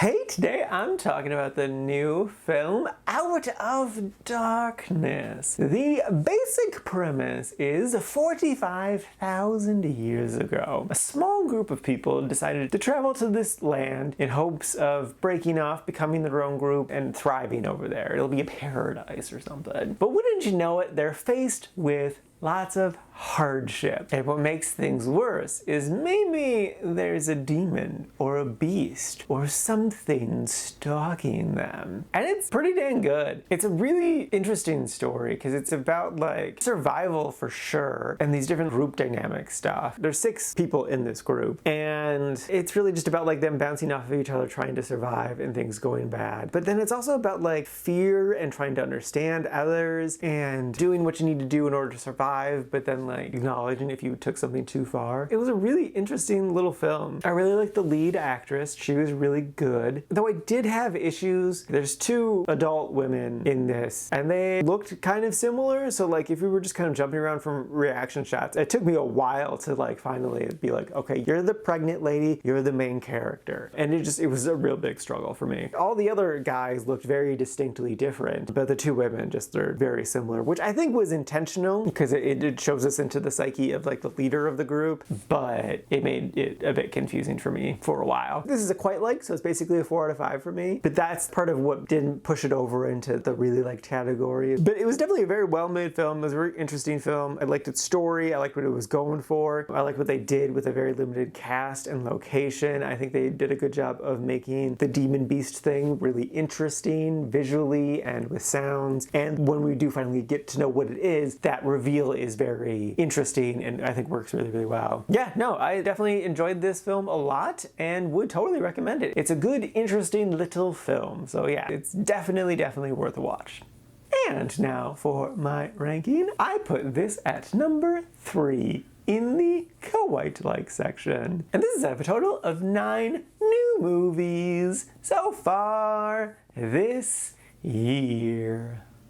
Hey, today I'm talking about the new film Out of Darkness. The basic premise is 45,000 years ago, a small group of people decided to travel to this land in hopes of breaking off, becoming their own group, and thriving over there. It'll be a paradise or something. But wouldn't you know it, they're faced with lots of hardship. And what makes things worse is maybe there's a demon or a beast or something stalking them. And it's pretty dang good. It's a really interesting story because it's about like survival for sure and these different group dynamic stuff. There's 6 people in this group and it's really just about like them bouncing off of each other trying to survive and things going bad. But then it's also about like fear and trying to understand others and doing what you need to do in order to survive, but then like acknowledging if you took something too far. It was a really interesting little film. I really liked the lead actress. She was really good. Though I did have issues. There's 2 adult women in this and they looked kind of similar. So like if we were just kind of jumping around from reaction shots, it took me a while to like finally be like, okay, you're the pregnant lady, you're the main character. And it was a real big struggle for me. All the other guys looked very distinctly different, but the 2 women just are very similar, which I think was intentional because it shows us into the psyche of like the leader of the group, but it made it a bit confusing for me for a while. This is a quite like, so it's basically a 4 out of 5 for me, but that's part of what didn't push it over into the really liked category. But it was definitely a very well-made film. It was a very interesting film. I liked its story. I liked what it was going for. I liked what they did with a very limited cast and location. I think they did a good job of making the demon beast thing really interesting visually and with sounds. And when we do finally get to know what it is, that reveal is very interesting and I think works really, really well. Yeah, no, I definitely enjoyed this film a lot and would totally recommend it. It's a good, interesting little film. So yeah, it's definitely worth a watch. And now for my ranking, I put this at number 3 in the quite-like section. And this is out of a total of 9 new movies so far this year.